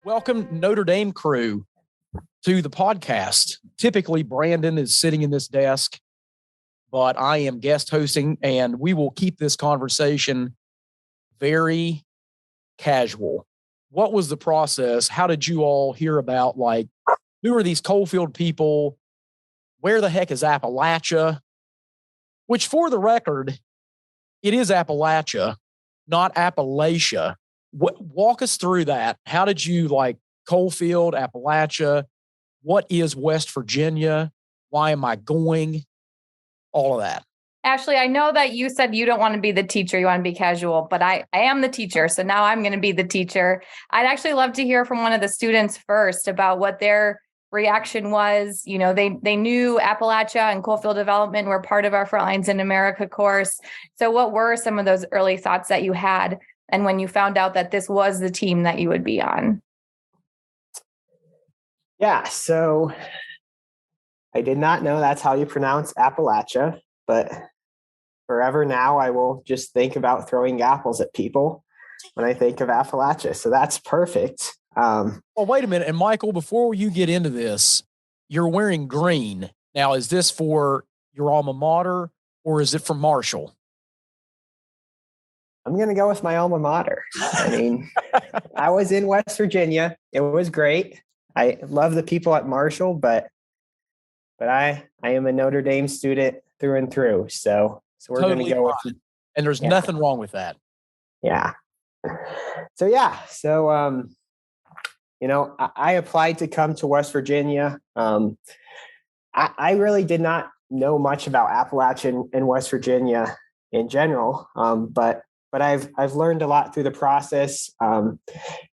Welcome, Notre Dame crew, to the podcast. Typically, Brandon is sitting in this desk, but I am guest hosting, and we will keep this conversation very casual. What was the process? How did you all hear about, like, who are these Coalfield people? Where the heck is Appalachia? Which, for the record, it is Appalachia, not Appalachia. Walk us through that. How did you like Coalfield, Appalachia? What is West Virginia? Why am I going? All of that. Ashley, I know that you said you don't want to be the teacher, you want to be casual, but I am the teacher. So now I'm going to be the teacher. I'd actually love to hear from one of the students first about what their reaction was. You know, they knew Appalachia and Coalfield development were part of our Frontlines in America course. So what were some of those early thoughts that you had? And when you found out that this was the team that you would be on? Yeah, so I did not know that's how you pronounce Appalachia, but forever now I will just think about throwing apples at people when I think of Appalachia. So that's perfect. Well, wait a minute. And Michael, before you get into this, you're wearing green. Now, is this for your alma mater or is it for Marshall? I'm going to go with my alma mater. I mean, I was in West Virginia. It was great. I love the people at Marshall, but I am a Notre Dame student through and through. So we're totally going to go with, and there's nothing wrong with that. Yeah. So, you know, I applied to come to West Virginia. I really did not know much about Appalachia and West Virginia in general. But I've learned a lot through the process. You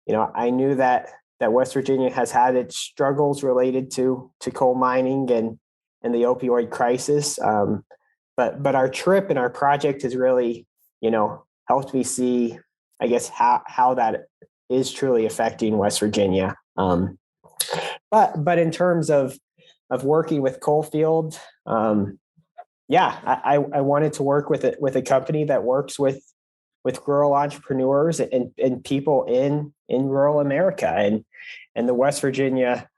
know, I knew that West Virginia has had its struggles related to coal mining and the opioid crisis. But our trip and our project has really, you know, helped me see, I guess, how that is truly affecting West Virginia. But in terms of working with Coalfield, I wanted to work with a company that works with rural entrepreneurs and people in rural America, and the West Virginia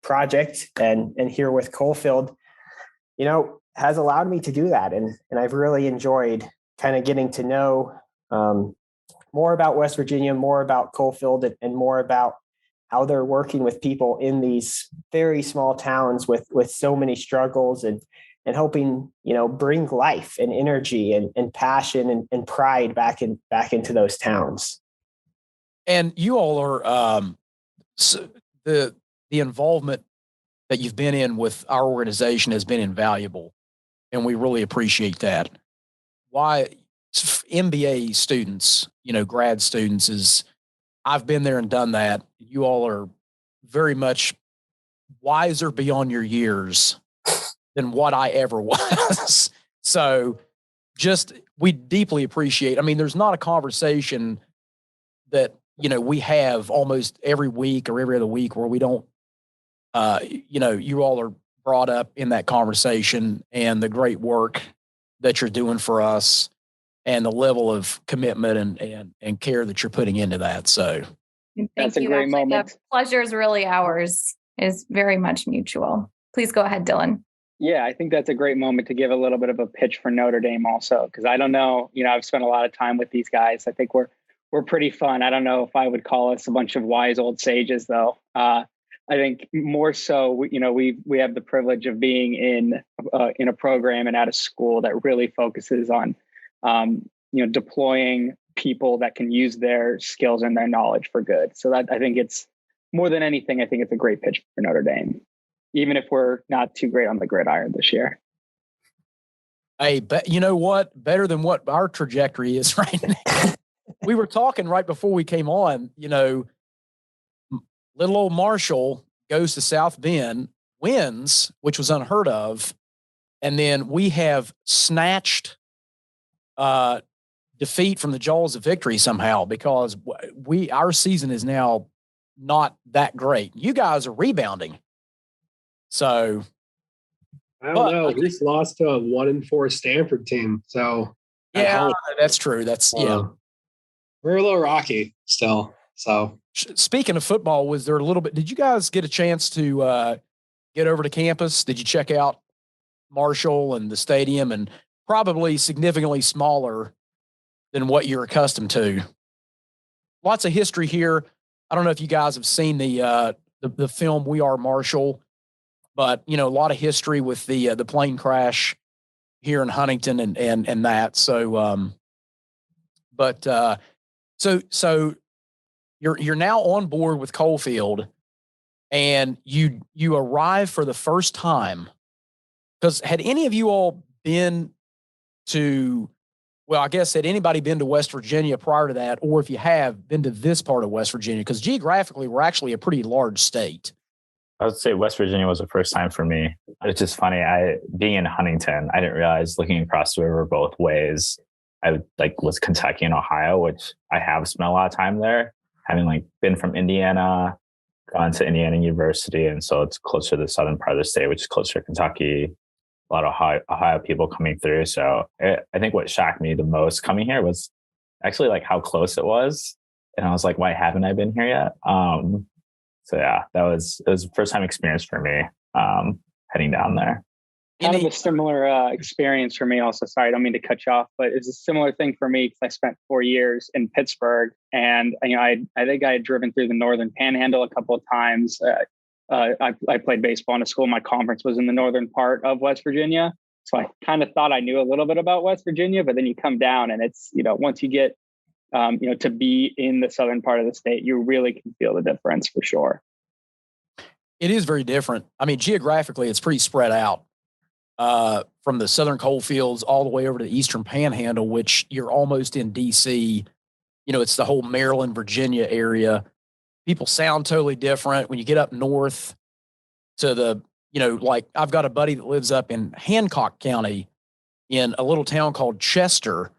project and here with Coalfield, you know, has allowed me to do that. And I've really enjoyed kind of getting to know more about West Virginia, more about Coalfield, and more about how they're working with people in these very small towns with so many struggles and hoping, you know, bring life and energy and passion and pride back into those towns. And you all are the involvement that you've been in with our organization has been invaluable, and we really appreciate that. Why MBA students, you know, grad students I've been there and done that. You all are very much wiser beyond your years than what I ever was. So we deeply appreciate, I mean, there's not a conversation that, you know, we have almost every week or every other week where we don't, you know, you all are brought up in that conversation and the great work that you're doing for us and the level of commitment and care that you're putting into that. So that's a great moment. The pleasure is really ours. Is very much mutual. Please go ahead, Dylan. Yeah, I think that's a great moment to give a little bit of a pitch for Notre Dame also, because I don't know, you know, I've spent a lot of time with these guys. I think we're pretty fun. I don't know if I would call us a bunch of wise old sages, though. I think more so, we have the privilege of being in a program and at a school that really focuses on, deploying people that can use their skills and their knowledge for good. So that I think it's more than anything, I think it's a great pitch for Notre Dame, even if we're not too great on the gridiron this year. Hey, but you know what? Better than what our trajectory is right now. We were talking right before we came on, you know, little old Marshall goes to South Bend, wins, which was unheard of. And then we have snatched defeat from the jaws of victory somehow, because our season is now not that great. You guys are rebounding. So I don't know. We just lost to a 1-4 Stanford team. So yeah, that's true. That's we're a little rocky still. So Speaking of football, was there a little bit? Did you guys get a chance to get over to campus? Did you check out Marshall and the stadium? And probably significantly smaller than what you're accustomed to. Lots of history here. I don't know if you guys have seen the film We Are Marshall, but a lot of history with the plane crash here in Huntington and that. So, so you're now on board with Coalfield, and you arrive for the first time. Because had any of you all been to, well, I guess had anybody been to West Virginia prior to that, or if you have been to this part of West Virginia? Because geographically, we're actually a pretty large state. I would say West Virginia was the first time for me. It's just funny. Being in Huntington, I didn't realize looking across the river both ways, was Kentucky and Ohio, which I have spent a lot of time there, having been from Indiana, gone to Indiana University. And so it's closer to the southern part of the state, which is closer to Kentucky. A lot of Ohio people coming through. So I think what shocked me the most coming here was actually how close it was. And I was like, why haven't I been here yet? So yeah, it was a first time experience for me, heading down there. Kind of a similar experience for me also. Sorry, I don't mean to cut you off, but it's a similar thing for me because I spent 4 years in Pittsburgh, and I think I had driven through the Northern Panhandle a couple of times. I played baseball in a school. My conference was in the northern part of West Virginia. So I kind of thought I knew a little bit about West Virginia, but then you come down and it's, once you get, to be in the southern part of the state, you really can feel the difference for sure. It is very different. I mean, geographically, it's pretty spread out from the southern coalfields all the way over to the eastern panhandle, which you're almost in DC. It's the whole Maryland, Virginia area. People sound totally different when you get up north to the, I've got a buddy that lives up in Hancock County in a little town called Chester.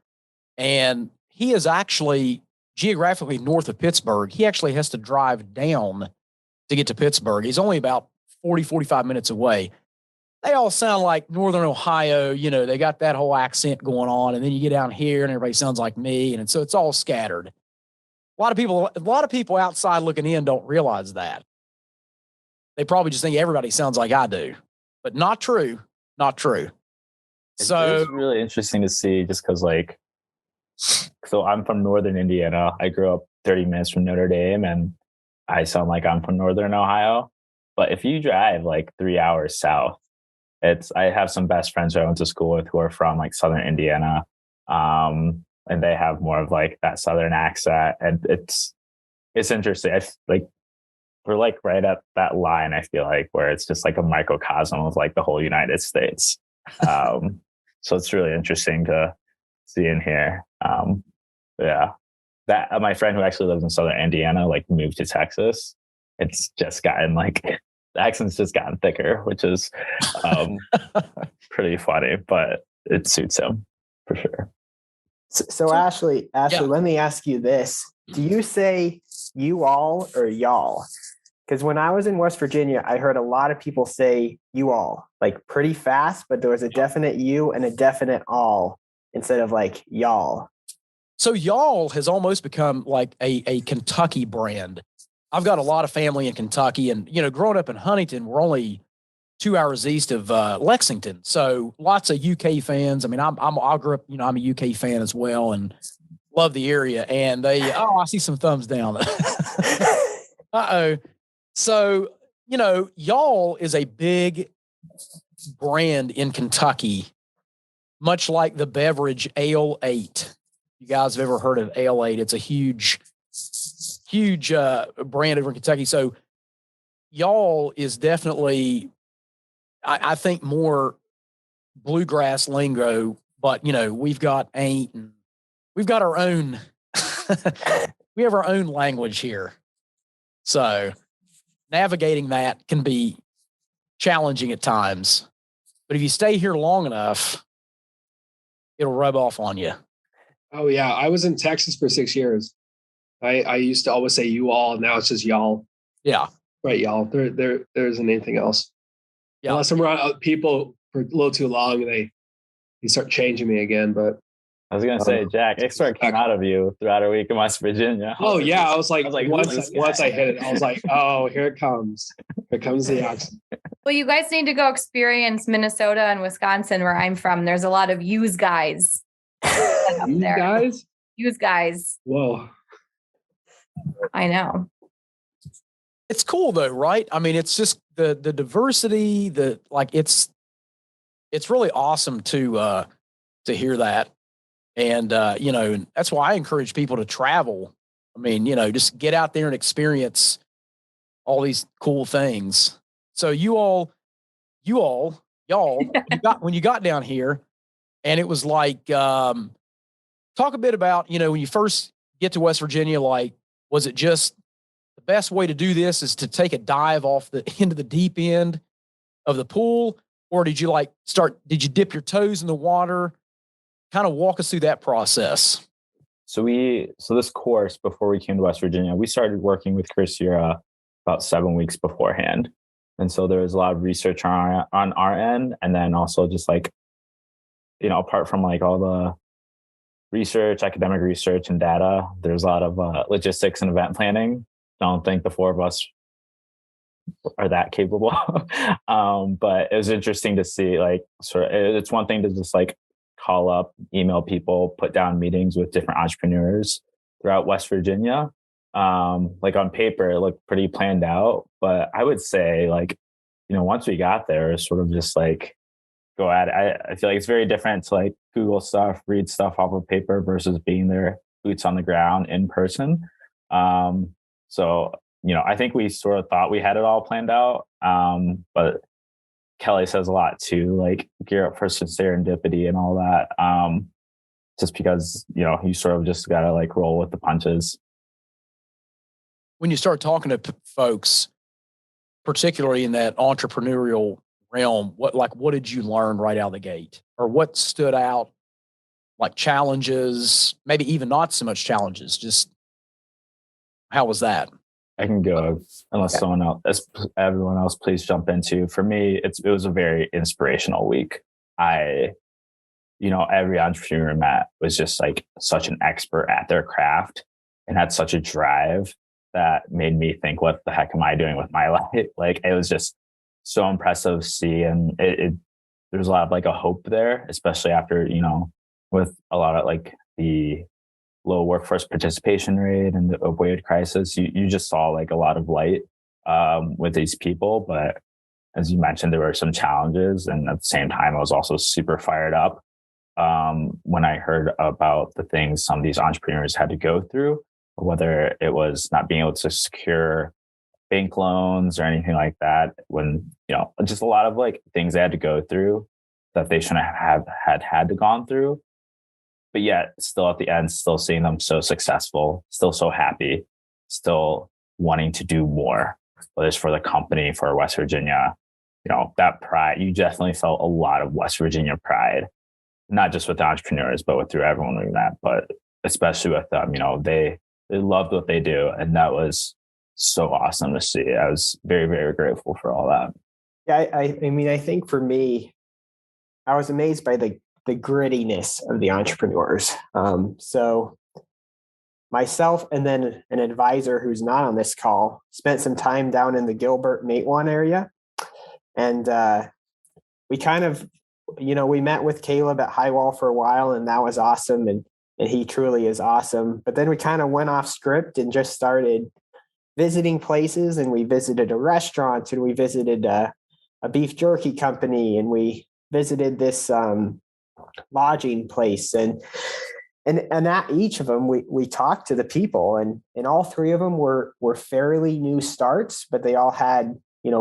And he is actually geographically north of Pittsburgh. He actually has to drive down to get to Pittsburgh. He's only about 45 minutes away. They all sound like Northern Ohio. They got that whole accent going on. And then you get down here and everybody sounds like me. And so it's all scattered. A lot of people outside looking in don't realize that. They probably just think everybody sounds like I do, but not true. Not true. So it's really interesting to see just because so I'm from Northern Indiana. I grew up 30 minutes from Notre Dame and I sound like I'm from Northern Ohio. But if you drive 3 hours south, I have some best friends who I went to school with who are from Southern Indiana. And they have more of that Southern accent. And it's interesting. We're right at that line, I feel where it's just a microcosm of the whole United States. So it's really interesting to see in here. Yeah. That my friend who actually lives in Southern Indiana, moved to Texas. It's just gotten the accent's just gotten thicker, which is pretty funny, but it suits him for sure. So Ashley, Yeah. Let me ask you this. Do you say you all or y'all? Because when I was in West Virginia, I heard a lot of people say you all, pretty fast, but there was a definite you and a definite all instead of y'all. So y'all has almost become a Kentucky brand. I've got a lot of family in Kentucky, and growing up in Huntington, we're only 2 hours east of Lexington. So lots of UK fans. I mean, I grew up, I'm a UK fan as well and love the area. And I see some thumbs down. Uh-oh. So, y'all is a big brand in Kentucky, much like the beverage Ale 8. You guys have ever heard of Ale 8? It's a huge brand over in Kentucky. So y'all is definitely, I think, more bluegrass lingo, but we've got ain't, and we've got our own, we have our own language here. So navigating that can be challenging at times, but if you stay here long enough, it'll rub off on you. Oh yeah, I was in Texas for 6 years. I used to always say you all. Now it's just y'all. Yeah. Right, y'all. There isn't anything else. Yeah. Unless I'm around people for a little too long, they start changing me again. But I was gonna say, Jack, expert came out of you throughout our week in West Virginia. Oh yeah, I was like, who's this guy? once I hit it, I was like, oh, here it comes. Here comes the accent. Well, you guys need to go experience Minnesota and Wisconsin, where I'm from. There's a lot of use guys. You guys? Use guys. Whoa. I know. It's cool though, right? I mean, it's just the diversity, it's really awesome to hear that. And and that's why I encourage people to travel. I mean, just get out there and experience all these cool things. So y'all, when you got down here, and it was like, talk a bit about, when you first get to West Virginia, like, was it just the best way to do this is to take a dive off into the deep end of the pool? Or did you did you dip your toes in the water? Kind of walk us through that process. So this course, before we came to West Virginia, we started working with Chris Yura about 7 weeks beforehand. And so there was a lot of research on our end. And then also just apart from all the research, academic research and data, there's a lot of logistics and event planning. I don't think the four of us are that capable. But it was interesting to see, it's one thing to just call up, email people, put down meetings with different entrepreneurs throughout West Virginia. On paper, it looked pretty planned out, but I would say once we got there, it's sort of just go at it. I feel like it's very different to Google stuff, read stuff off of paper versus being there, boots on the ground in person. So, I think we sort of thought we had it all planned out. But Kelly says a lot too, gear up for some serendipity and all that. Just because, you sort of just got to roll with the punches. When you start talking to folks, particularly in that entrepreneurial realm, what did you learn right out of the gate, or what stood out, challenges, maybe even not so much challenges? Just how was that? I can go unless everyone else, please jump into. For me, it was a very inspirational week. Every entrepreneur I met was just such an expert at their craft and had such a drive that made me think, what the heck am I doing with my life? It was just so impressive to see. And there's a lot of a hope there, especially after, with a lot of the low workforce participation rate and the opioid crisis, you just saw a lot of light with these people. But as you mentioned, there were some challenges. And at the same time, I was also super fired up when I heard about the things some of these entrepreneurs had to go through, whether it was not being able to secure bank loans or anything like that, when, just a lot of things they had to go through that they shouldn't have had to gone through. But yet still at the end, still seeing them so successful, still so happy, still wanting to do more, whether it's for the company, for West Virginia, that pride. You definitely felt a lot of West Virginia pride, not just with the entrepreneurs, but through everyone doing that, but especially with them. They loved what they do. And that was so awesome to see. I was very, very grateful for all that. Yeah, I mean, I think for me, I was amazed by the grittiness of the entrepreneurs. So myself and then an advisor who's not on this call spent some time down in the Gilbert Matewan area. And we kind of, we met with Caleb at Highwall for a while, and that was awesome. And he truly is awesome. But then we kind of went off script and just started visiting places, and we visited a restaurant, and we visited a beef jerky company, and we visited this lodging place, and at each of them we talked to the people, and all three of them were fairly new starts, but they all had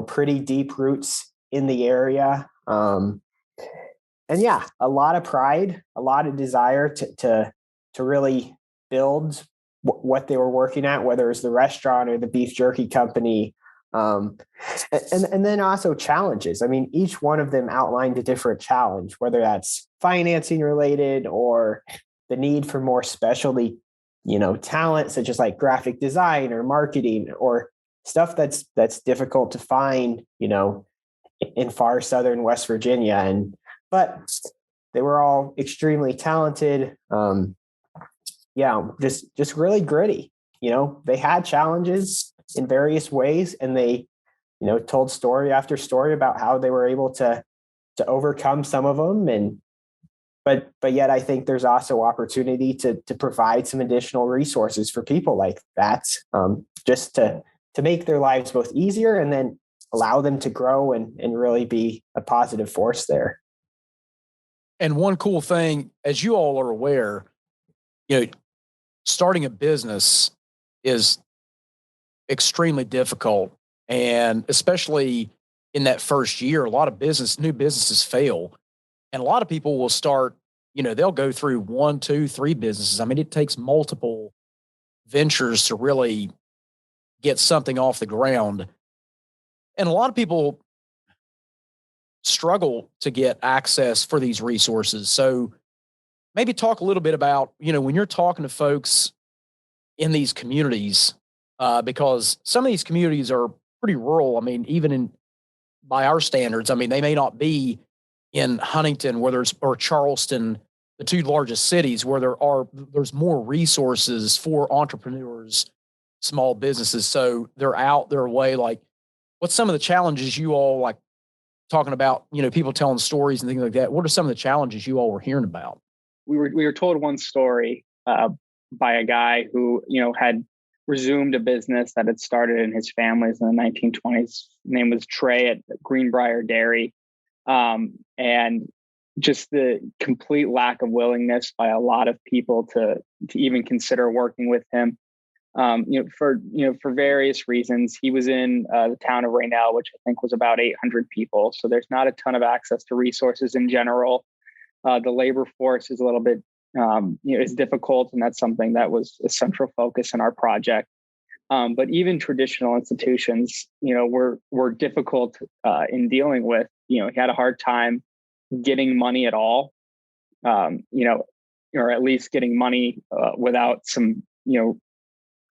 pretty deep roots in the area, and yeah, a lot of pride, a lot of desire to really build what they were working at, whether it's the restaurant or the beef jerky company. And then also challenges. I mean, each one of them outlined a different challenge, whether that's financing related or the need for more specialty, talent, such as graphic design or marketing or stuff that's difficult to find, in far southern West Virginia. But they were all extremely talented. Just really gritty. They had challenges in various ways, and they, told story after story about how they were able to overcome some of them. And but yet I think there's also opportunity to provide some additional resources for people like that, just to make their lives both easier and then allow them to grow and really be a positive force there. And one cool thing, as you all are aware, starting a business is extremely difficult. And especially in that first year, a lot of new businesses fail. And a lot of people will start, they'll go through 1, 2, 3 businesses. I mean, it takes multiple ventures to really get something off the ground. And a lot of people struggle to get access for these resources. So maybe talk a little bit about, when you're talking to folks in these communities, because some of these communities are pretty rural. I mean, even by our standards, I mean, they may not be in Huntington or Charleston, the 2 largest cities where there's more resources for entrepreneurs, small businesses. So they're out their way. Like, what's some of the challenges you all like talking about, people telling stories and things like that? What are some of the challenges you all were hearing about? We were told one story by a guy who, had resumed a business that had started in his family's in the 1920s. His name was Trey at Greenbrier Dairy. And just the complete lack of willingness by a lot of people to even consider working with him. For various reasons. He was in the town of Raynell, which I think was about 800 people. So there's not a ton of access to resources in general. The labor force is a little bit, is difficult, and that's something that was a central focus in our project. But even traditional institutions, were difficult in dealing with. He had a hard time getting money at all, or at least getting money without some,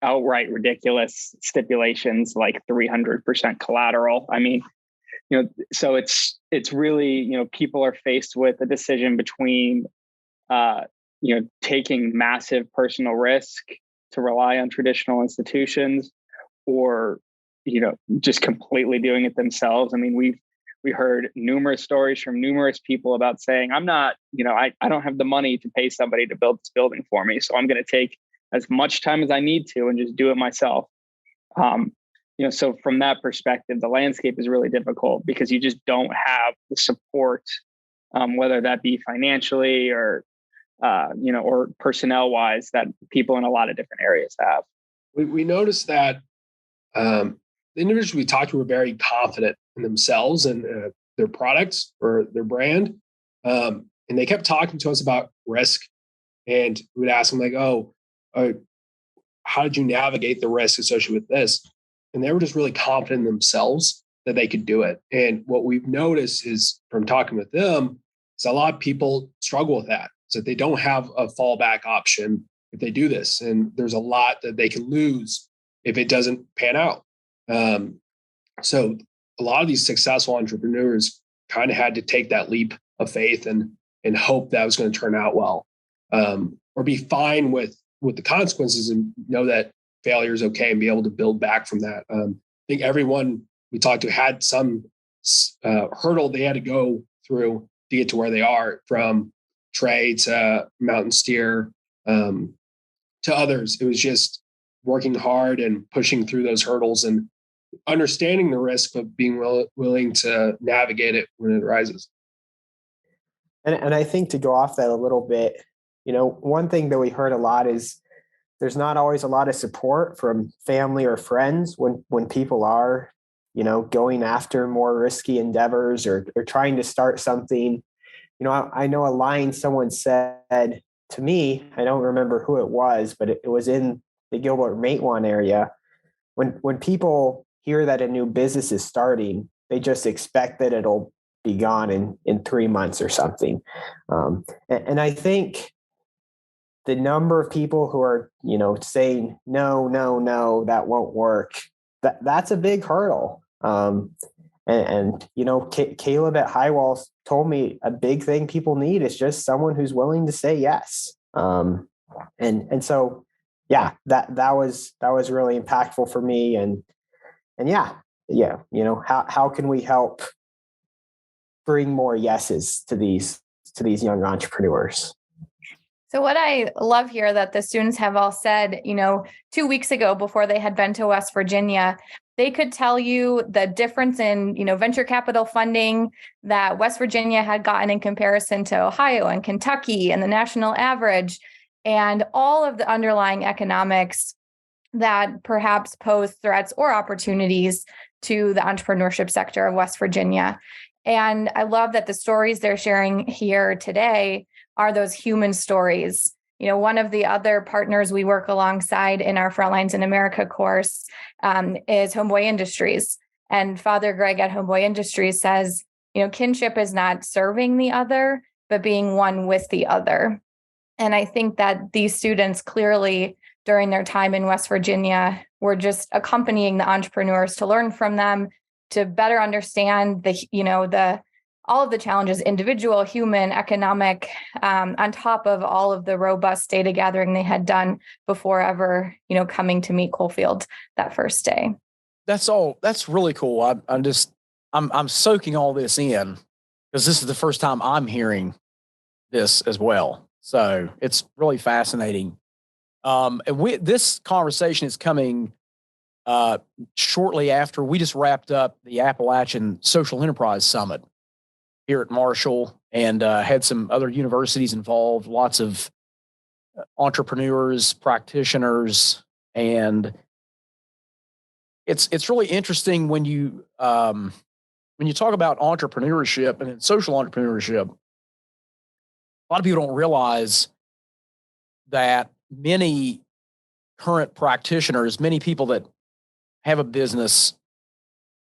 outright ridiculous stipulations like 300% collateral. I mean, so it's really, people are faced with a decision between, taking massive personal risk to rely on traditional institutions, or, just completely doing it themselves. I mean, we heard numerous stories from numerous people about saying, I'm not, I don't have the money to pay somebody to build this building for me. So I'm going to take as much time as I need to and just do it myself. So from that perspective, the landscape is really difficult because you just don't have the support, whether that be financially or, or personnel wise, that people in a lot of different areas have. We noticed that the individuals we talked to were very confident in themselves and their products or their brand. And they kept talking to us about risk. And we would ask them like, how did you navigate the risk associated with this? And they were just really confident in themselves that they could do it. And what we've noticed is from talking with them is a lot of people struggle with that. So they don't have a fallback option if they do this. And there's a lot that they can lose if it doesn't pan out. So a lot of these successful entrepreneurs kind of had to take that leap of faith and hope that was going to turn out well, or be fine with the consequences and know that failure is okay and be able to build back from that. I think everyone we talked to had some hurdle they had to go through to get to where they are, from Trey to Mountain Steer to others. It was just working hard and pushing through those hurdles and understanding the risk, but being willing to navigate it when it arises. And I think to go off that a little bit, one thing that we heard a lot is there's not always a lot of support from family or friends when people are, going after more risky endeavors or trying to start something. I know a line someone said to me, I don't remember who it was, but it was in the Gilbert-Matewan area. When people hear that a new business is starting, they just expect that it'll be gone in 3 months or something. And I think the number of people who are, saying, no, that won't work, that's a big hurdle. And Caleb at Highwall told me a big thing people need is just someone who's willing to say yes. And so, yeah, that was really impactful for me. And yeah, how can we help bring more yeses to these young entrepreneurs? So what I love here that the students have all said, 2 weeks ago before they had been to West Virginia, they could tell you the difference in, venture capital funding that West Virginia had gotten in comparison to Ohio and Kentucky and the national average, and all of the underlying economics that perhaps pose threats or opportunities to the entrepreneurship sector of West Virginia. And I love that the stories they're sharing here today are those human stories. One of the other partners we work alongside in our Frontlines in America course is Homeboy Industries. And Father Greg at Homeboy Industries says, kinship is not serving the other, but being one with the other. And I think that these students clearly, during their time in West Virginia, were just accompanying the entrepreneurs to learn from them, to better understand all of the challenges, individual, human, economic, on top of all of the robust data gathering they had done before ever, coming to meet Coalfields that first day. That's really cool. I'm soaking all this in because this is the first time I'm hearing this as well. So it's really fascinating. And this conversation is coming shortly after we just wrapped up the Appalachian Social Enterprise Summit here at Marshall, and had some other universities involved, lots of entrepreneurs, practitioners, and it's really interesting when you talk about entrepreneurship and social entrepreneurship. A lot of people don't realize that many current practitioners, many people that have a business,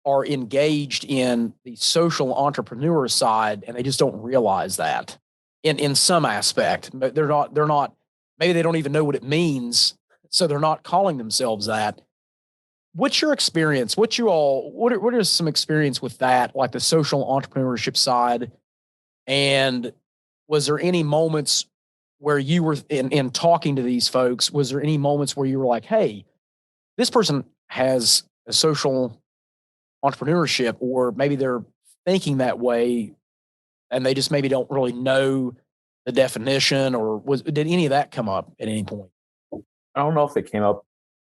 are engaged in the social entrepreneur side, and they just don't realize that in some aspect. They're not, maybe they don't even know what it means, so they're not calling themselves that. What's your experience? What is some experience with that, like the social entrepreneurship side? And was there any moments where you were in talking to these folks, was there any moments where you were like, hey, this person has a social entrepreneurship, or maybe they're thinking that way and they just maybe don't really know the definition, or did any of that come up at any point? I don't know if it came up.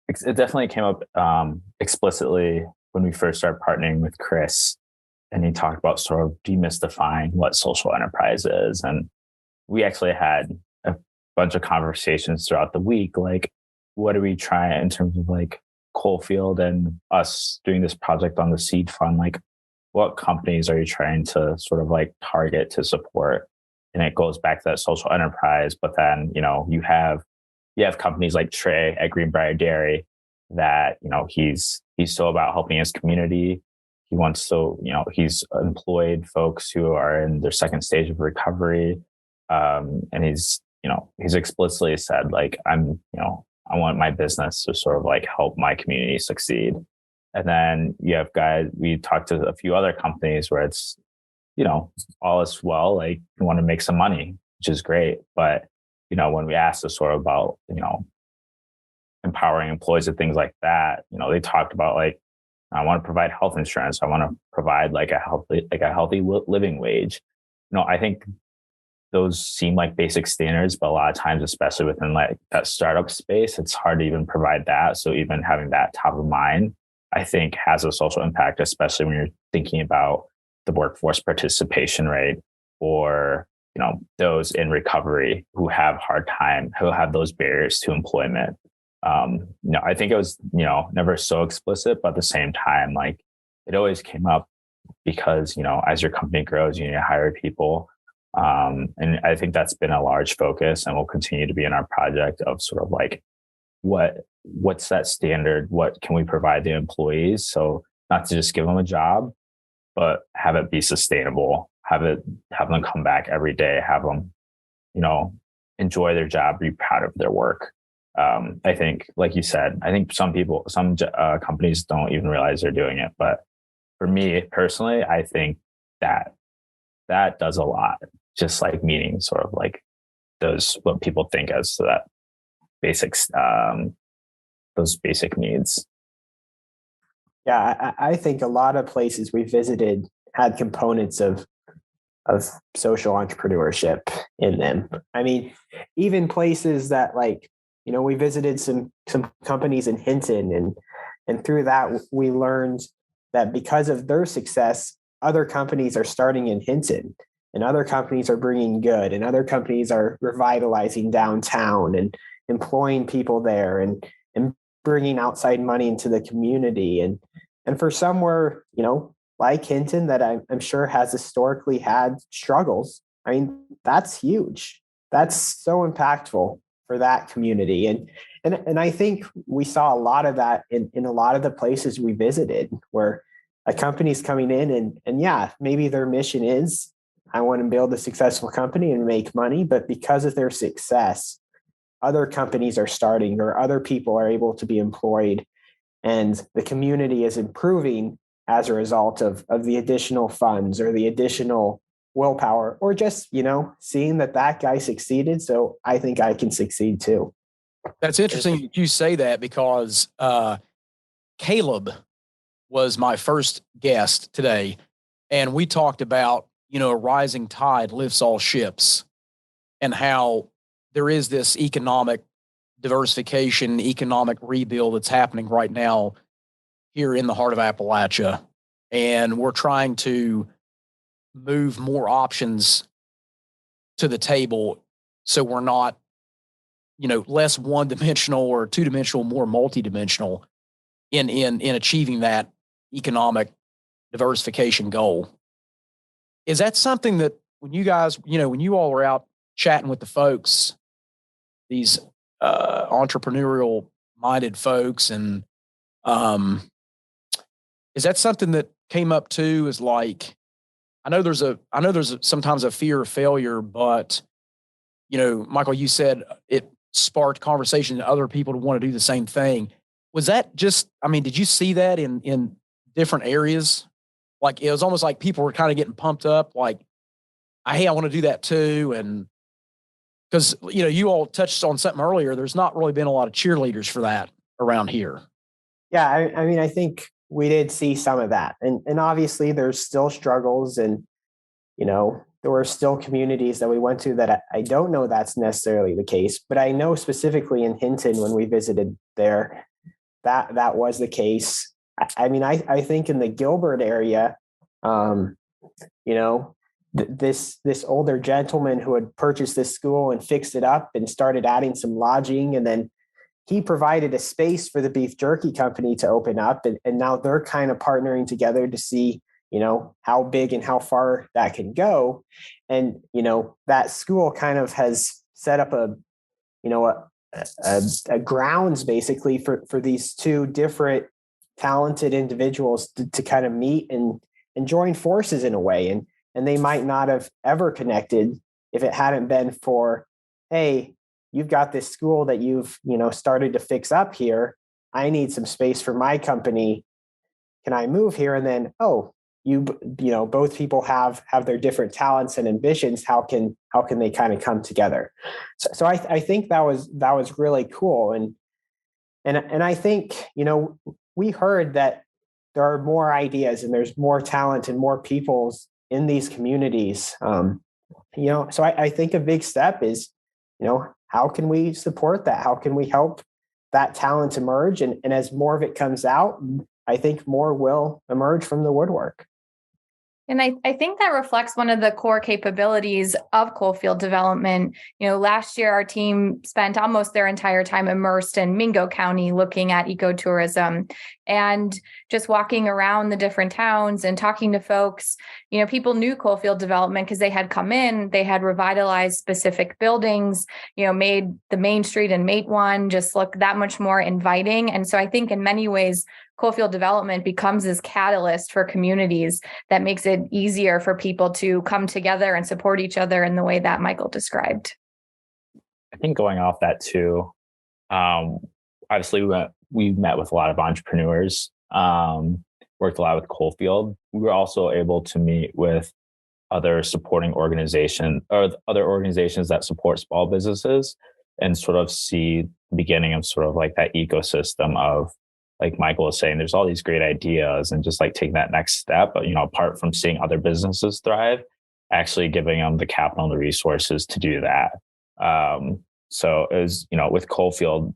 It definitely came up explicitly when we first started partnering with Chris, and he talked about sort of demystifying what social enterprise is. And we actually had a bunch of conversations throughout the week, like, what are we trying in terms of like Coalfield and us doing this project on the seed fund? Like, what companies are you trying to sort of like target to support? And it goes back to that social enterprise. But then, you have companies like Trey at Greenbrier Dairy that, he's so about helping his community. He wants to, he's employed folks who are in their second stage of recovery. And he's explicitly said, like, I want my business to sort of like help my community succeed. And then you have guys, we talked to a few other companies where it's, all is well, like, you want to make some money, which is great. But, when we asked us sort of about, empowering employees and things like that, they talked about like, I want to provide health insurance. I want to provide like a healthy living wage. I think those seem like basic standards, but a lot of times, especially within like that startup space, it's hard to even provide that. So even having that top of mind, I think, has a social impact, especially when you're thinking about the workforce participation rate, or, those in recovery who have who have those barriers to employment. I think it was, never so explicit, but at the same time, like, it always came up because, as your company grows, you need to hire people. And I think that's been a large focus and will continue to be in our project of sort of like, what's that standard? What can we provide the employees? So not to just give them a job, but have it be sustainable, have them come back every day, have them, enjoy their job, be proud of their work. I think, like you said, I think some companies don't even realize they're doing it, but for me personally, I think that does a lot. Just like meeting sort of like what people think as to that basics, those basic needs. Yeah, I think a lot of places we visited had components of social entrepreneurship in them. I mean, even places that like, we visited some companies in Hinton, and through that we learned that because of their success, other companies are starting in Hinton, and other companies are bringing good, and other companies are revitalizing downtown and employing people there, and bringing outside money into the community. And for somewhere, like Hinton, that I'm sure has historically had struggles, I mean, that's huge. That's so impactful for that community. And I think we saw a lot of that in a lot of the places we visited, where a company's coming in and yeah, maybe their mission is, I want to build a successful company and make money, but because of their success, other companies are starting, or other people are able to be employed, and the community is improving as a result of the additional funds or the additional willpower, or just, seeing that guy succeeded. So I think I can succeed too. That's interesting that you say that, because Caleb was my first guest today, and we talked about, a rising tide lifts all ships, and how there is this economic diversification, economic rebuild that's happening right now here in the heart of Appalachia. And we're trying to move more options to the table, so we're not, less one-dimensional or two-dimensional, more multi-dimensional in achieving that economic diversification goal. Is that something that when you guys, when you all are out chatting with the folks, these entrepreneurial minded folks, and is that something that came up too? Is like, I know there's sometimes a fear of failure, but Michael, you said it sparked conversation and other people to want to do the same thing. Was that just, did you see that in different areas? Like, it was almost like people were kind of getting pumped up, like, hey, I want to do that too. And because, you all touched on something earlier, there's not really been a lot of cheerleaders for that around here. Yeah, I think we did see some of that. And obviously there's still struggles, and, there were still communities that we went to that I don't know that's necessarily the case, but I know specifically in Hinton, when we visited there, that was the case. I think in the Gilbert area, this older gentleman who had purchased this school and fixed it up and started adding some lodging, and then he provided a space for the beef jerky company to open up, and now they're kind of partnering together to see, how big and how far that can go. And, that school kind of has set up a grounds basically for these two different talented individuals to kind of meet and join forces in a way. And they might not have ever connected if it hadn't been for, hey, you've got this school that you've, started to fix up here. I need some space for my company. Can I move here? And then, both people have their different talents and ambitions. How can they kind of come together? So I think that was really cool. And I think, we heard that there are more ideas and there's more talent and more peoples in these communities. So I think a big step is, how can we support that? How can we help that talent emerge? And as more of it comes out, I think more will emerge from the woodwork. And I think that reflects one of the core capabilities of Coalfield development. Last year, our team spent almost their entire time immersed in Mingo County looking at ecotourism, and just walking around the different towns and talking to folks. People knew Coalfield development because they had come in, they had revitalized specific buildings, made the Main Street and Mate One just look that much more inviting. And so I think in many ways, Coalfield development becomes this catalyst for communities that makes it easier for people to come together and support each other in the way that Michael described. I think going off that too, obviously we met with a lot of entrepreneurs. worked a lot with Coalfield, we were also able to meet with other supporting organization or other organizations that support small businesses and sort of see the beginning of sort of like that ecosystem of, like Michael was saying, there's all these great ideas and just like taking that next step, apart from seeing other businesses thrive, actually giving them the capital and the resources to do that. So it was, with Coalfield,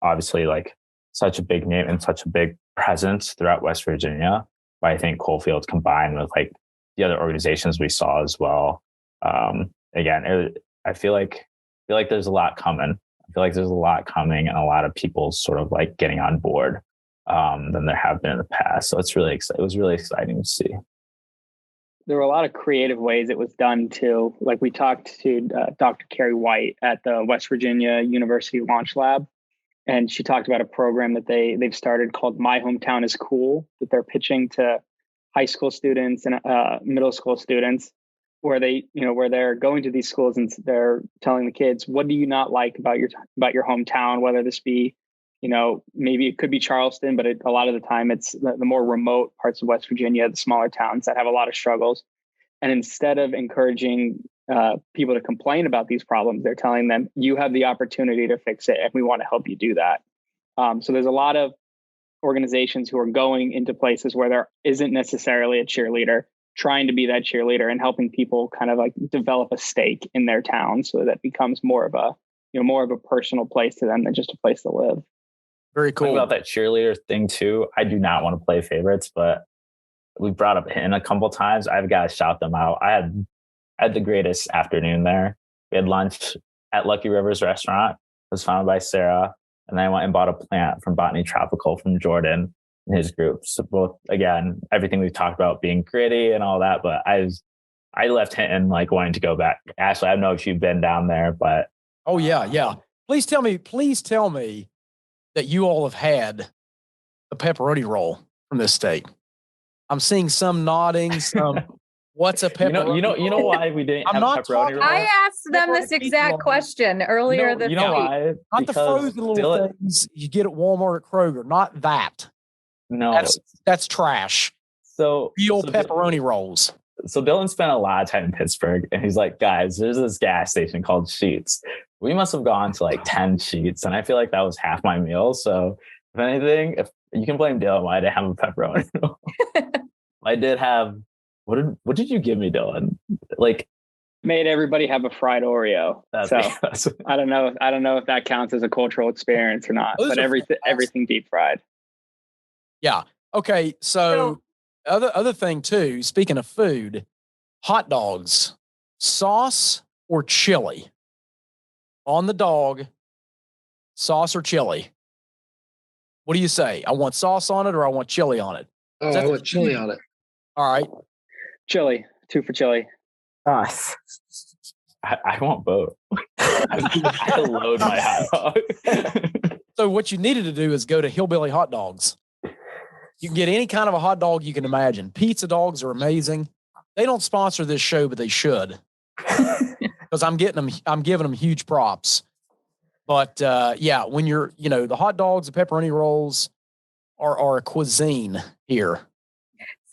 obviously like such a big name and such a big presence throughout West Virginia. But I think Coalfield combined with like the other organizations we saw as well. I feel like there's a lot coming. I feel like there's a lot coming and a lot of people sort of like getting on board than there have been in the past. So it was really exciting to see. There were a lot of creative ways it was done too. Like we talked to Dr. Carrie White at the West Virginia University Launch Lab, and she talked about a program that they've started called My Hometown is Cool, that they're pitching to high school students and middle school students, where they're going to these schools and they're telling the kids, what do you not like about your hometown? Whether this be, maybe it could be Charleston, but a lot of the time it's the more remote parts of West Virginia, the smaller towns that have a lot of struggles. And instead of encouraging people to complain about these problems, they're telling them, you have the opportunity to fix it, and we want to help you do that. So there's a lot of organizations who are going into places where there isn't necessarily a cheerleader, trying to be that cheerleader and helping people kind of like develop a stake in their town so that becomes more of a personal place to them than just a place to live. Very cool. About that cheerleader thing too. I do not want to play favorites, but we brought up Hinton a couple times. I've got to shout them out. I had the greatest afternoon there. We had lunch at Lucky Rivers Restaurant. It was founded by Sarah. And then I went and bought a plant from Botany Tropical from Jordan and his group. So both, again, everything we've talked about being gritty and all that, but I left Hinton like wanting to go back. Ashley, I don't know if you've been down there, but. Oh yeah. Please tell me that you all have had the pepperoni roll from this state. I'm seeing some nodding, what's a pepperoni? You know why we didn't have pepperoni roll? I asked them this exact question earlier this week. Why? Not the frozen little things you get at Walmart or Kroger. Not that. No. That's trash. So real pepperoni rolls. So Dylan spent a lot of time in Pittsburgh, and he's like, guys, there's this gas station called Sheets. We must have gone to like 10 Sheets, and I feel like that was half my meal. So if anything, if you can blame Dylan why I didn't have a pepperoni roll. I did have, what did you give me, Dylan? Like, made everybody have a fried Oreo. I don't know if that counts as a cultural experience or not, but everything deep fried. Yeah. Okay. So other thing too, speaking of food, hot dogs, sauce or chili on the dog, sauce or chili. What do you say? I want sauce on it or I want chili on it? Oh, I want chili on it. All right. Chili. 2 for chili. I want both. I load my hot dog. So what you needed to do is go to Hillbilly Hot Dogs. You can get any kind of a hot dog you can imagine. Pizza dogs are amazing. They don't sponsor this show, but they should. Because I'm giving them huge props. But when you're, the hot dogs, the pepperoni rolls are a cuisine here.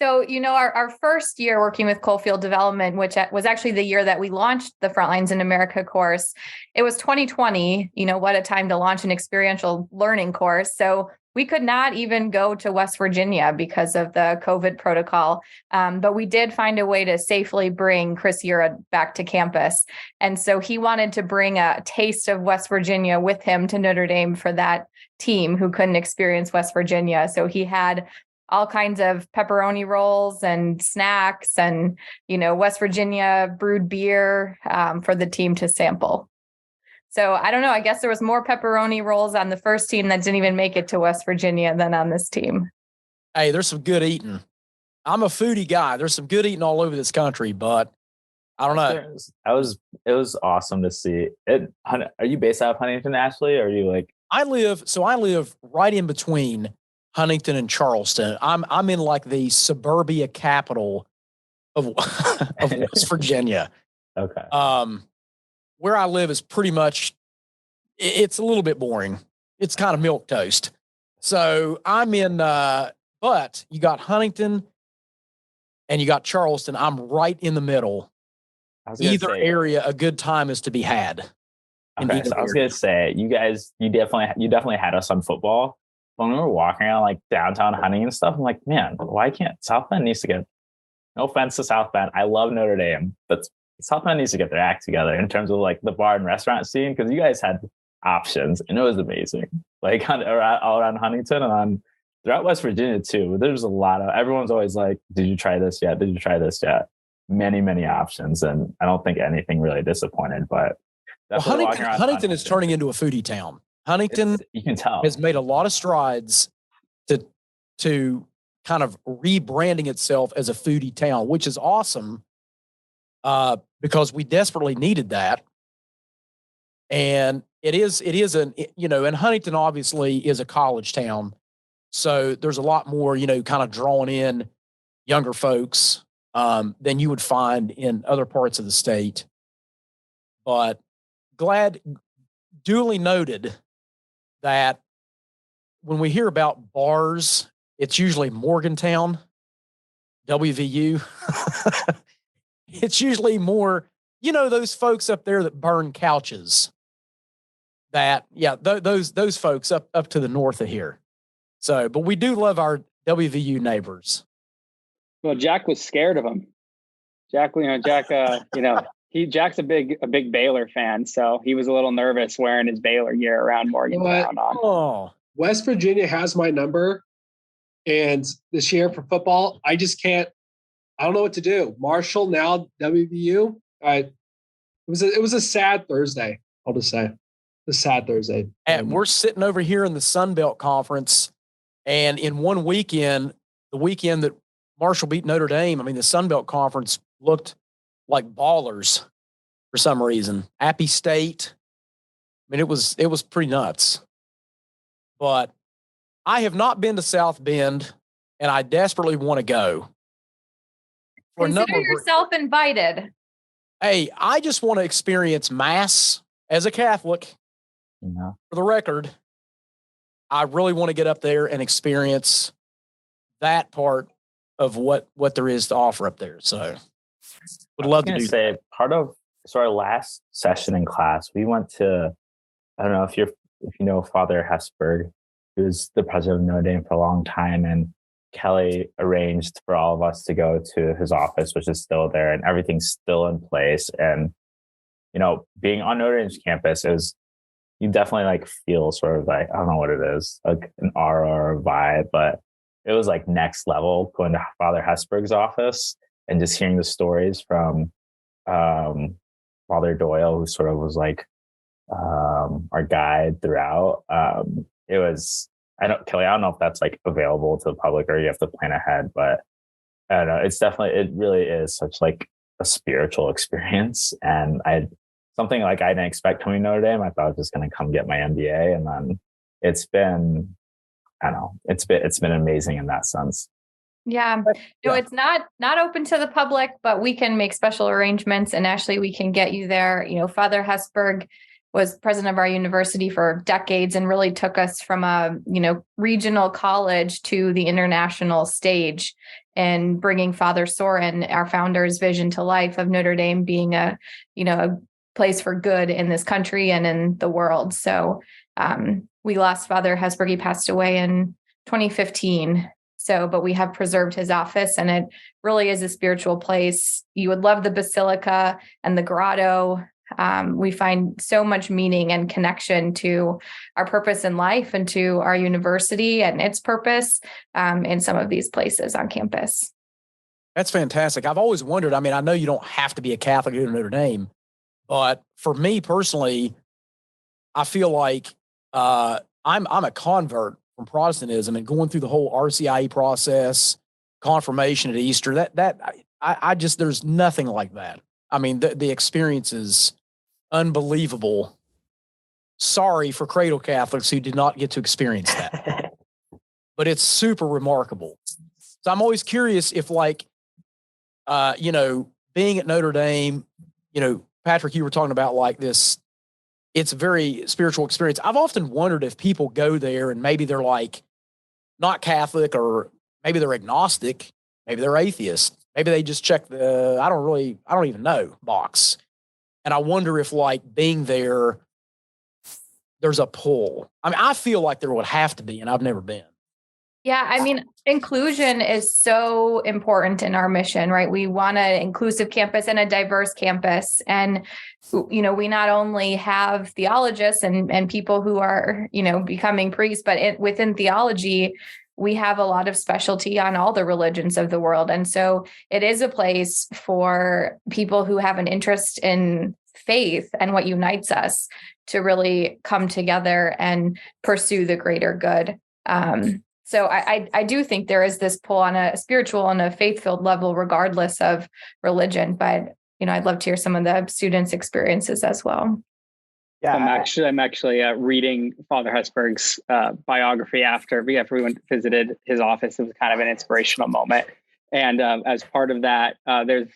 So, our first year working with Coalfield Development, which was actually the year that we launched the Frontlines in America course, it was 2020. What a time to launch an experiential learning course. So we could not even go to West Virginia because of the COVID protocol. But we did find a way to safely bring Chris Ura back to campus. And so he wanted to bring a taste of West Virginia with him to Notre Dame for that team who couldn't experience West Virginia. So he had all kinds of pepperoni rolls and snacks and, West Virginia brewed beer for the team to sample. So I don't know. I guess there was more pepperoni rolls on the first team that didn't even make it to West Virginia than on this team. Hey, there's some good eating. I'm a foodie guy. There's some good eating all over this country, but I don't know. It was awesome to see it. Are you based out of Huntington, Ashley? Or are you like? I live right in between Huntington and Charleston. I'm in like the suburbia capital of West Virginia. Okay. Where I live is pretty much, it's a little bit boring. It's kind of milquetoast. So I'm in But you got Huntington and you got Charleston. I'm right in the middle. Either area, a good time is to be had. Okay, so I was gonna say, you definitely had us on football. When we were walking around like downtown Huntington and stuff, I'm like, man, why can't South Bend needs to get, no offense to South Bend, I love Notre Dame, but South Bend needs to get their act together in terms of like the bar and restaurant scene, because you guys had options and it was amazing. Like all around Huntington and on throughout West Virginia too. There's a lot of, everyone's always like, did you try this yet? Did you try this yet? Many options, and I don't think anything really disappointed. But well, Huntington is turning into a foodie town. Huntington, you can tell, has made a lot of strides to kind of rebranding itself as a foodie town, which is awesome because we desperately needed that. And it is and Huntington obviously is a college town, so there's a lot more kind of drawing in younger folks than you would find in other parts of the state. But duly noted that when we hear about bars, it's usually Morgantown, WVU. It's usually more, those folks up there that burn couches. Those folks up to the north of here. So, but we do love our WVU neighbors. Well, Jack was scared of him. Jack's a big Baylor fan, so he was a little nervous wearing his Baylor gear around Morgantown on. Oh, West Virginia has my number, and this year for football, I just can't. I don't know what to do. Marshall, now WVU. It was a sad Thursday. I'll just say, a sad Thursday. And we're sitting over here in the Sun Belt Conference, and in one weekend, the weekend that Marshall beat Notre Dame, I mean, the Sun Belt Conference looked like ballers for some reason. Appy State. I mean, it was pretty nuts. But I have not been to South Bend, and I desperately want to go. Consider yourself invited. Hey, I just want to experience Mass as a Catholic. Yeah. For the record, I really want to get up there and experience that part of what there is to offer up there. So would love to do that. So our last session in class, we went to, I don't know if you know Father Hesburgh, who's the president of Notre Dame for a long time, and Kelly arranged for all of us to go to his office, which is still there, and everything's still in place. And being on Notre Dame's campus you definitely like feel sort of like, I don't know what it is, like an aura or a vibe, but it was like next level going to Father Hesburgh's office and just hearing the stories from Father Doyle, who sort of was like our guide throughout. It was, Kelly, I don't know if that's like available to the public or you have to plan ahead, but I don't know. It really is such like a spiritual experience. And something like I didn't expect coming to Notre Dame. I thought I was just going to come get my MBA. And then it's been, I don't know, it's been amazing in that sense. Yeah. No, it's not open to the public, but we can make special arrangements and actually we can get you there. Father Hesburgh was president of our university for decades and really took us from a, regional college to the international stage, and bringing Father Soren, our founder's vision to life of Notre Dame being a place for good in this country and in the world. So we lost Father Hesburgh. He passed away in 2015. But we have preserved his office, and it really is a spiritual place. You would love the Basilica and the grotto. We find so much meaning and connection to our purpose in life and to our university and its purpose in some of these places on campus. That's fantastic. I've always wondered, I mean, I know you don't have to be a Catholic to go to Notre Dame, but for me personally, I feel like I'm a convert from Protestantism, and going through the whole RCIE process, confirmation at Easter, I just, there's nothing like that. I mean, the experience is unbelievable. Sorry for cradle Catholics who did not get to experience that, but it's super remarkable. So I'm always curious if being at Notre Dame, Patrick, you were talking about like this, it's a very spiritual experience. I've often wondered if people go there and maybe they're like not Catholic or maybe they're agnostic, maybe they're atheist, maybe they just check the I don't even know box. And I wonder if like being there, there's a pull. I mean, I feel like there would have to be, and I've never been. Yeah, I mean, inclusion is so important in our mission, right? We want an inclusive campus and a diverse campus. And, we not only have theologists and people who are, becoming priests, but within theology, we have a lot of specialty on all the religions of the world. And so it is a place for people who have an interest in faith and what unites us to really come together and pursue the greater good. So I do think there is this pull on a spiritual and a faith-filled level, regardless of religion. But, I'd love to hear some of the students' experiences as well. Yeah, I'm actually reading Father Hesburgh's biography after we visited his office. It was kind of an inspirational moment. And as part of that, there's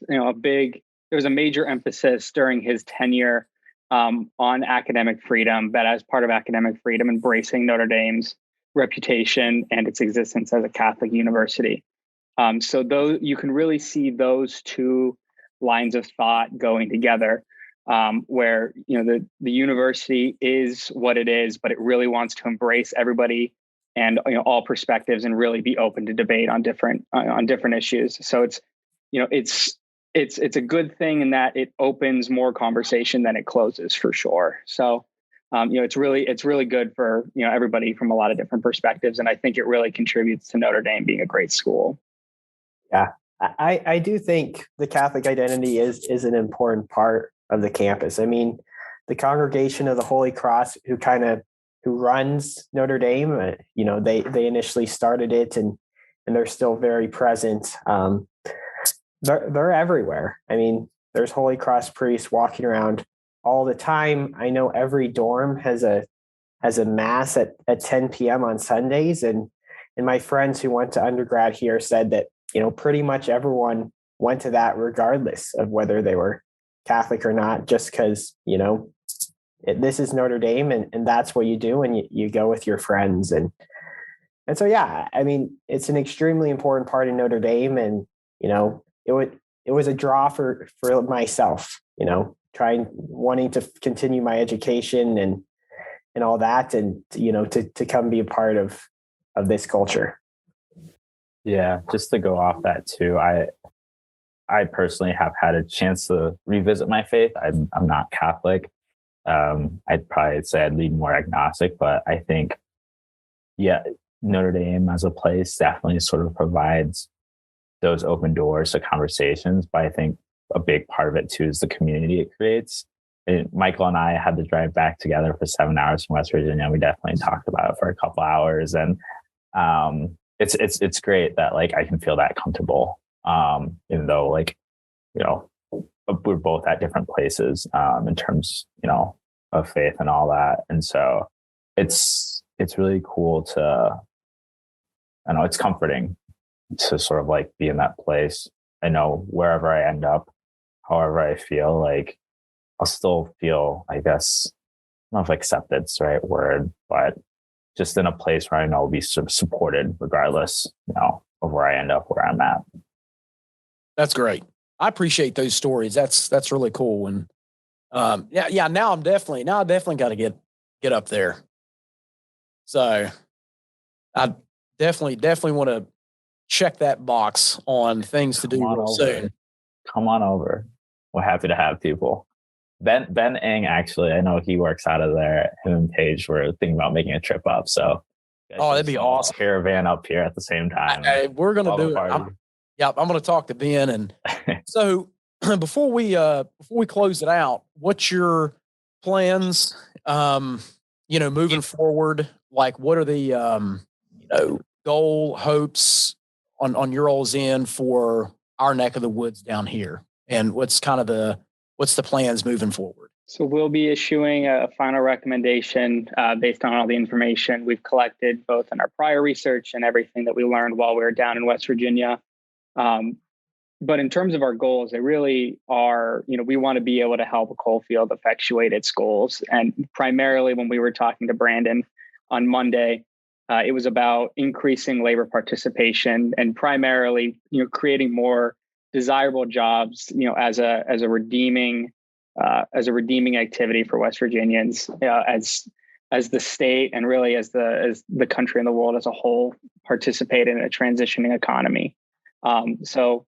a major emphasis during his tenure on academic freedom, but as part of academic freedom, embracing Notre Dame's reputation and its existence as a Catholic university. So those, you can really see those two lines of thought going together, where the university is what it is, but it really wants to embrace everybody and all perspectives and really be open to debate on different issues. So it's a good thing in that it opens more conversation than it closes, for sure. So it's really good for everybody from a lot of different perspectives, and I think it really contributes to Notre Dame being a great school. Yeah, I do think the Catholic identity is an important part of the campus. I mean, the Congregation of the Holy Cross, who runs Notre Dame, they initially started it, and they're still very present. They're everywhere. I mean, there's Holy Cross priests walking around all the time. I know every dorm has a mass at 10 p.m. on Sundays. And my friends who went to undergrad here said that, pretty much everyone went to that regardless of whether they were Catholic or not, just because, this is Notre Dame and that's what you do. And you go with your friends. And so, yeah, I mean, it's an extremely important part of Notre Dame. And, it was a draw for myself, wanting to continue my education and all that, and to come be a part of this culture. Yeah, just to go off that too, I personally have had a chance to revisit my faith. I'm not Catholic. I'd probably say I'd lean more agnostic, but I think, yeah, Notre Dame as a place definitely sort of provides those open doors to conversations. But I think a big part of it too is the community it creates. And Michael and I had to drive back together for 7 hours from West Virginia. We definitely talked about it for a couple hours, and it's great that like I can feel that comfortable, even though we're both at different places in terms of faith and all that. And so it's really cool to, I know it's comforting to sort of like be in that place. I know wherever I end up, however I feel, like I'll still feel, I guess, I don't know if accepted's the right word, but just in a place where I know I'll be sort of supported regardless, of where I end up, where I'm at. That's great. I appreciate those stories. That's really cool. And yeah. Now I definitely got to get up there. So I definitely want to check that box on things to do real soon. Come on over. We're happy to have people. Ben Eng, actually, I know he works out of there. Him and Paige were thinking about making a trip up. So, that'd be awesome. Caravan up here at the same time. We're gonna do it. I'm gonna talk to Ben. And so, before we close it out, what's your plans? Moving forward. Like, what are the goal hopes on your all's end for our neck of the woods down here, and what's the plans moving forward? So we'll be issuing a final recommendation based on all the information we've collected, both in our prior research and everything that we learned while we were down in West Virginia. But in terms of our goals, they really are, we want to be able to help Coalfield effectuate its goals. And primarily when we were talking to Brandon on Monday, It was about increasing labor participation and primarily, creating more desirable jobs, as a redeeming activity for West Virginians, as the state and really as the country and the world as a whole participate in a transitioning economy. So,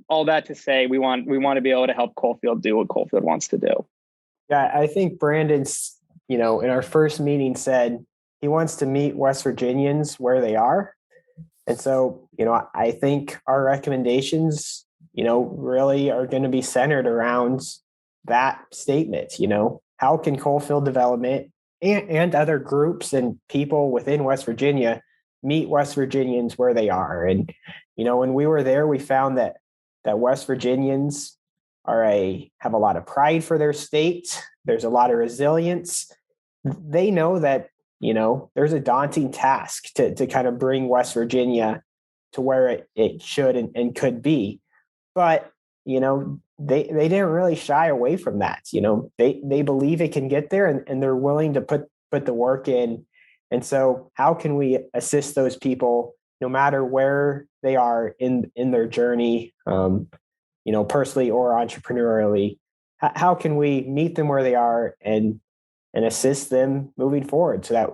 all that to say, we want to be able to help Coalfield do what Coalfield wants to do. Yeah, I think Brandon's, in our first meeting said he wants to meet West Virginians where they are. And so, I think our recommendations, really are going to be centered around that statement. How can Coalfield development and other groups and people within West Virginia meet West Virginians where they are? And, when we were there, we found that West Virginians have a lot of pride for their state. There's a lot of resilience. They know that, there's a daunting task to kind of bring West Virginia to where it should and could be. But, they didn't really shy away from that. They believe it can get there, and they're willing to put the work in. And so how can we assist those people no matter where they are in their journey, personally or entrepreneurially? How can we meet them where they are and assist them moving forward so that,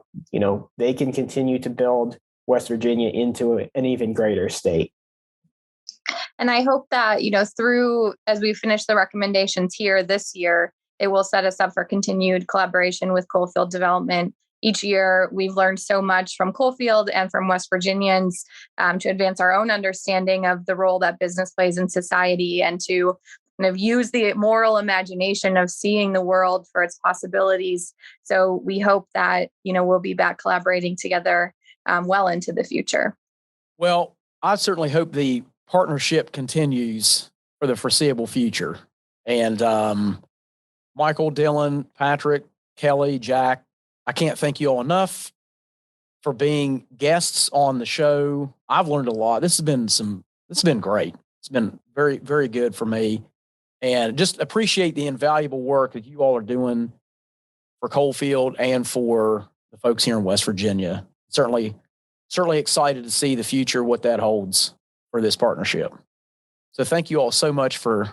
they can continue to build West Virginia into an even greater state? And I hope that, through, as we finish the recommendations here this year, it will set us up for continued collaboration with Coalfield Development. Each year, we've learned so much from Coalfield and from West Virginians to advance our own understanding of the role that business plays in society and to kind of use the moral imagination of seeing the world for its possibilities. So we hope that, we'll be back collaborating together well into the future. Well, I certainly hope the partnership continues for the foreseeable future. And Michael, Dylan, Patrick, Kelly, Jack, I can't thank you all enough for being guests on the show. I've learned a lot. This has been great. It's been very, very good for me. And just appreciate the invaluable work that you all are doing for Coalfield and for the folks here in West Virginia. Certainly excited to see the future, what that holds for this partnership. So thank you all so much for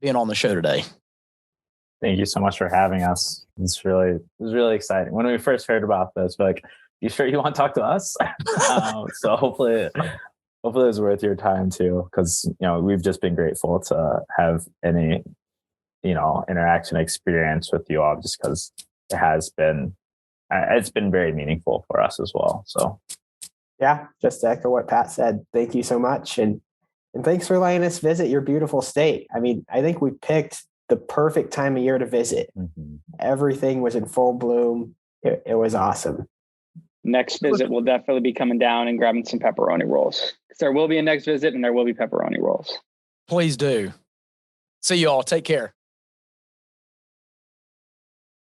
being on the show today. Thank you so much for having us. It was really exciting. When we first heard about this, we're like, you sure you want to talk to us? So hopefully it was worth your time too, because we've just been grateful to have any interaction experience with you all, just because it's been very meaningful for us as well. So yeah, just to echo what Pat said, thank you so much, and thanks for letting us visit your beautiful state. I mean, I think we picked the perfect time of year to visit. Mm-hmm. Everything was in full bloom. It was awesome. Next visit, we'll definitely be coming down and grabbing some pepperoni rolls. There will be a next visit and there will be pepperoni rolls. Please do. See you all. Take care.